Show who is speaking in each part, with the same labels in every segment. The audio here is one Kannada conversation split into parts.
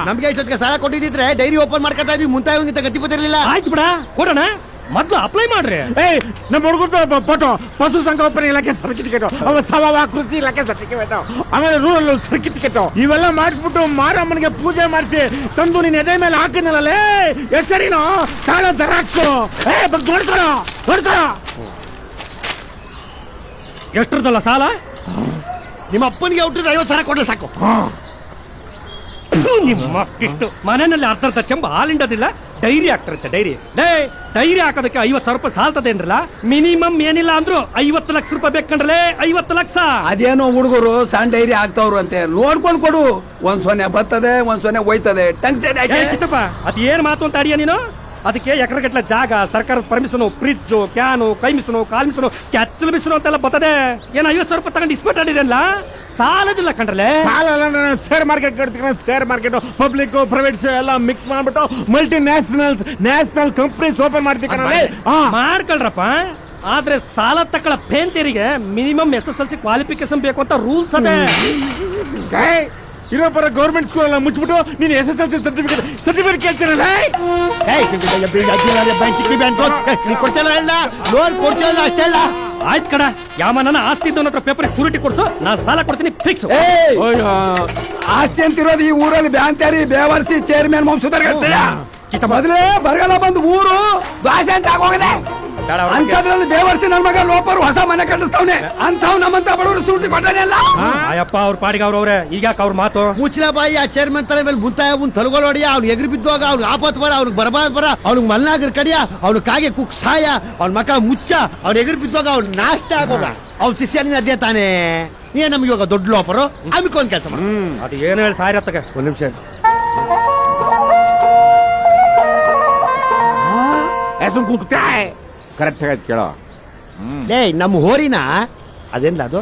Speaker 1: ನಮ್ಗೆ ಇಷ್ಟೊತ್ತಿಗೆ ಸಾಲ ಕೊಟ್ಟಿದ್ರೆ ಡೈರಿ ಓಪನ್ ಮಾಡ್ಕೊತಾ ಇದೀವಿ, ಮುಂತಾಗಿ ಗತಿ ಗೊತ್ತಿರಲಿಲ್ಲ.
Speaker 2: ಆಯ್ತು ಬಿಡ, ಕೊಡೋಣ. ಮೊದ್ಲು ಅಪ್ಲೈ ಮಾಡ್ರಿ.
Speaker 3: ನಮ್ಮ ಹುಡುಗರು ಫೋಟೋ ಪಶು ಸಂಗೋಪನೆ ಇಲಾಖೆ ಸರ್ಟಿಫಿಕೇಟ್, ಕೃಷಿ ಇಲಾಖೆ ಸರ್ಟಿಫಿಕೇಟ್, ಆಮೇಲೆ ರೂರಲ್ ಸರ್ಟಿಫಿಕೇಟ್ ಇವೆಲ್ಲ ಮಾಡಿಸ್ಬಿಟ್ಟು ಮಾರಮ್ಮನಿಗೆ ಪೂಜೆ ಮಾಡಿಸಿ ತಂದು ನೀನ್ ಎದೆ ಮೇಲೆ ಹಾಕಿನಲ್ಲೇ ಹೆಸರಿನೋ ತಾಳ ಜರಾಕ್ಸು ನೋಡ್ಕೊಳ.
Speaker 2: ಎಷ್ಟ್ರದಲ್ಲ ಸಾಲ?
Speaker 1: ನಿಮ್ಮ ಅಪ್ಪನಿಗೆ ಹುಟ್ಟಿದ್ರೆ 50 ಸಾವಿರ ಕೊಡ್ರೆ ಸಾಕು.
Speaker 2: ನಿಮ್ಮ ಇಷ್ಟು ಮನೆಯಲ್ಲಿ ಅರ್ಧ ಚೆಂಬ ಹಾಲಿಂಡೋದಿಲ್ಲ, ಡೈರಿ ಹಾಕ್ತಾರಂತೆ. ಡೈರಿ ಹಾಕೋದಕ್ಕೆ 50 ಸಾವಿರ ರೂಪಾಯಿ ಸಾಲ್ತದೇನ್ರಲ್ಲ? ಮಿನಿಮಮ್ ಏನಿಲ್ಲ ಅಂದ್ರು 50 ಲಕ್ಷ ರೂಪಾಯಿ ಬೇಕಂಡ್ರಲೆ. 50 ಲಕ್ಷ
Speaker 4: ಅದೇನೋ ಹುಡುಗರು ಸಣ್ಣ ಡೈರಿ ಆಗ್ತಾವ್ರು ಅಂತೆ, ನೋಡ್ಕೊಂಡ್ ಕೊಡು. ಒಂದ್ ಸೊನ್ನೆ ಬರ್ತದೆ, ಒಂದ್ ಸೊನ್ನೆ ಹೋಯ್ತದೆ.
Speaker 2: ಕಿಷ್ಟಪ್ಪ, ಅದ್ ಏನ್ ಮಾತು ಅಂತ ಅಡಿಯ ನೀನು? ಅದಕ್ಕೆ ಎಕರೆಗಟ್ಲೆ ಜಾಗ, ಸರ್ಕಾರದ ಪರ್ಮಿಷನ್, ಫ್ರಿಡ್ಜ್, ಕ್ಯಾನು, ಕೈ ಮಿಷನು, ಕಾಲ್ ಮಿಷನು, ಕ್ಯಾಚಲ್ ಮಿಷನು ಅಂತೆಲ್ಲ ಬರ್ತದೆ. ಏನ್ 50 ಸಾವಿರ ರೂಪಾಯಿ ತಗೊಂಡು ಇಸ್ಪೆಟ್ ಆಡಿರಲ್ಲ, ಸಾಲದಿಲ್ಲ ಕಂಡ್ರಲೆ.
Speaker 3: ಸಾಲ ಶೇರ್ ಮಾರ್ಕೆಟ್ ಕಟ್ತೀನಿ. ಶೇರ್ ಮಾರ್ಕೆಟ್ ಪಬ್ಲಿಕ್ ಪ್ರೈವೇಟ್ ಎಲ್ಲ ಮಿಕ್ಸ್ ಮಾಡ್ಬಿಟ್ಟು ಮಲ್ಟಿ ನ್ಯಾಷನಲ್ ಕಂಪನೀಸ್ ಓಪನ್ ಮಾಡ್ತೀನಿ.
Speaker 2: ಮಾಡ್ಕೊಳ್ರಪ್ಪ. ಆದ್ರೆ ಸಾಲ ತಕ್ಕಳ ಪೇಂಟರಿಗೆ ಮಿನಿಮಮ್ SSLC ಕ್ವಾಲಿಫಿಕೇಶನ್ ಬೇಕು ಅಂತ ರೂಲ್ಸ್ ಅದೇ.
Speaker 3: ಇರೋ ಬರೋ ಗೌರ್ಮೆಂಟ್ ಸ್ಕೂಲ್ ಎಲ್ಲ ಮುಚ್ಚಿಬಿಟ್ಟು ನೀನು SSLC ಸರ್ಟಿಫಿಕೇಟ್ ಕೇಳ್ತೀರಲ್ಲ.
Speaker 1: ಲೋನ್ ಕೊಡ್ತೀವಲ್ಲ ಅಷ್ಟೆಲ್ಲ.
Speaker 2: ಆಯ್ತು ಕಡ, ಯಾವ ನನ್ನ ಆಸ್ತಿ ಇದ್ದವನ ಹತ್ರ ಪೇಪರ್ ಸೂರಿಟಿ ಕೊಡ್ಸು, ನಾನು ಸಾಲ ಕೊಡ್ತೀನಿ ಫಿಕ್ಸ್.
Speaker 4: ಆಸ್ತಿ ಅಂತಿರೋದು ಈ ಊರಲ್ಲಿ ಬ್ಯಾಂಕ್ಯಾರಿ ಬೇವರ್ಸಿ ಚೇರ್ಮನ್ ವಂಶಧರ ಮೊದಲೇ ಬರಗಾಲ ಬಂದು ಊರು ದಾಸೆ ಅಂತ ಆಗೋಗಿದೆ. ಅಂತದ್ರಲ್ಲಿ ಬೇವರ್ಸಿ ನನ್ನ ಮಗ ಲೋಪರು ಹೊಸ ಮನೆ ಕಟ್ಟಿಸ್ತಾವನೆ. ಅಂಥವ್ ನಮ್ಮಂತ ಬಡವರು ಸೂಟಿ ಕೊಟ್ಟಾನೆಲ್ಲ.
Speaker 2: ಅಯ್ಯಪ್ಪ, ಅವ್ರ ಪಾಡಿಗೆ ಅವ್ರವ್ರೆ. ಈಗ ಅವ್ರ ಮಾತು
Speaker 1: ಮುಚ್ಚಲ ಬಾಯಿ. ಆ ಚೇರ್ಮನ್ ತಲೆ ಮೇಲೆ ಮುಂತಾಯ ತಲುಗೋಲ್ ಹೊಡಿಯ, ಅವ್ನು ಎಗ್ರಿ ಬಿದ್ದೋಗ, ಅವ್ನಿಗೆ ಆಪತ್ ಬರ, ಅವ್ನಿಗೆ ಬರಬಾರ್ದು ಬರ, ಅವ್ನಿಗೆ ಮಲ್ನಾಗರ್ ಕಡಿಯ, ಅವ್ನ ಕಾಗೆ ಕುಕ್ ಸಾಯ, ಅವ್ನ ಮಕ ಮುಚ್ಚ, ಅವ್ನ ಎಗ್ರಿ ಬಿದ್ದೋಗ, ಅವ್ನ ನಾಷ್ಟ ಆಗೋಗ, ಅವ್ನ ಶಿಷ್ಯನಿನ ಅದೇ ತಾನೇ. ನೀ ನಮ್ಗೆ ಇವಾಗ ದೊಡ್ಡ ಲೋಪರು ಅದಕ್ಕೆ ಒಂದ್ ಕೆಲಸ ಮಾಡ.
Speaker 2: ಅದು ಏನು ಹೇಳಿ ಸಾಯಿರತ್ತಗ
Speaker 1: ಒಂದ್ ನಿಮಿಷ
Speaker 3: ಕರೆಕ್ಟ್ ಆಗಿ ಕೇಳೋ.
Speaker 1: ನಮ್ಮ ಹೋರಿನ ಅದೇನ್ಲ ಅದು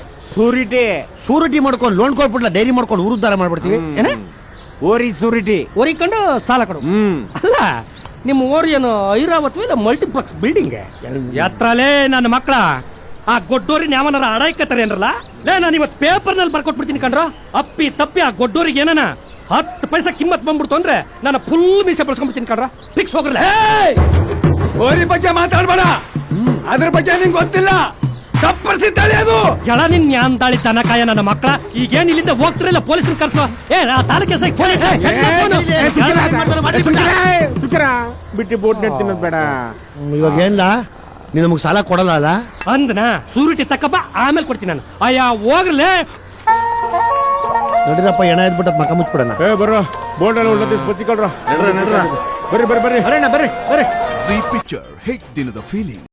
Speaker 1: ಸೂರಿಟಿ ಮಾಡ್ಕೊಂಡು ಲೋನ್ ಕೊಟ್ಬಿಡ್ಲ, ಡೈರಿ ಮಾಡ್ಕೊಂಡು ಉರುದ್ದಾರ ಮಾಡ್ಬಿಡ್ತೀವಿ.
Speaker 2: ಏನ
Speaker 3: ಓರಿ ಸೂರಿಟಿ
Speaker 2: ಓರಿಕೊಂಡು ಸಾಲ ಕೊಡು. ಅಲ್ಲ, ನಿಮ್ಮ ಓರಿ ಏನು ಐರಾವತಿ ಇಲ್ಲ ಮಲ್ಟಿಪ್ಲೆಕ್ಸ್ ಬಿಲ್ಡಿಂಗ್ ಎತ್ರಲೇ ನನ್ನ ಮಕ್ಕಳ. ಆ ಗೊಡ್ಡೋರಿನ ಯಾವನಾರ ಅಡಾಯ್ಕತ್ತಾರೆ ಏನ್ರಲ್ಲ. ನಾನು ಇವತ್ತು ಪೇಪರ್ ನಲ್ಲಿ ಬರ್ಕೊಟ್ಬಿಡ್ತೀನಿ ಕಂಡ್ರ. ಅಪ್ಪಿ ತಪ್ಪಿ ಆ ಗೊಡ್ಡೋರಿಗೆ ಏನನ 10 ಪೈಸಾ ಕಿಮ್ಮತ್ ಬಂದ್ಬಿಡ್ತು ಅಂದ್ರೆ ನಾನು ಫುಲ್ ಮೀಸೆ ಬಳಸ್ಕೊಂಡ್ಬಿಡ್ತೀನಿ ಕಂಡ್ರ. ಫಿಕ್ಸ್ ಹೋಗ್ರಲ್ಲ.
Speaker 4: ಓರಿ ಬಗ್ಗೆ ಮಾತಾಡ್ಬೇಡ, ಅದ್ರ ಬಗ್ಗೆ ನಿಂಗೆ ಗೊತ್ತಿಲ್ಲ. ತಪ್ಪರ್ಸಿ ತಳಿಯೋದು
Speaker 2: ಎಳ ನಿನ್ ಯಾಂದಾಳಿ ತನಕಾಯ ನನ್ನ ಮಕ್ಕಳ. ಈಗೇನ್ ಇಲ್ಲಿಂದ ಹೋಗ್ತಿರಲ್ಲ ಪೊಲೀಸ್ ಕರ್ಸೋ. ತಾಲೂಕೆ
Speaker 3: ಬಿಟ್ಟು ಬೋಟ್ ತಿನ್ನೋದು ಬೇಡ.
Speaker 1: ಇವಾಗ ಏನ್ಲ ನೀನ್ ನಮಗ್ ಸಾಲ ಕೊಡಲ್ಲ ಅಲ್ಲ
Speaker 2: ಅಂದನ. ಸೂರಿಟಿ ತಕ್ಕಪ್ಪ, ಆಮೇಲೆ ಕೊಡ್ತೀನಿ ನಾನು. ಅಯ್ಯ ಹೋಗ್ರಲೇ.
Speaker 1: ನೋಡಿರಪ್ಪ, ಎಣ ಎದ್ಬಿಟ್ಟ ಮಕ ಮುಚ್ಬಿಡಣ.
Speaker 3: ಬರೋ ಬೋರ್ಡ್ ಅಲ್ಲಿ ಒಳ್ಳೆ ಬರ್ರಿ.
Speaker 1: ಬರ್ರಿ.
Speaker 5: Zee Picture, hit ದಿನದ ಫೀಲಿಂಗ್.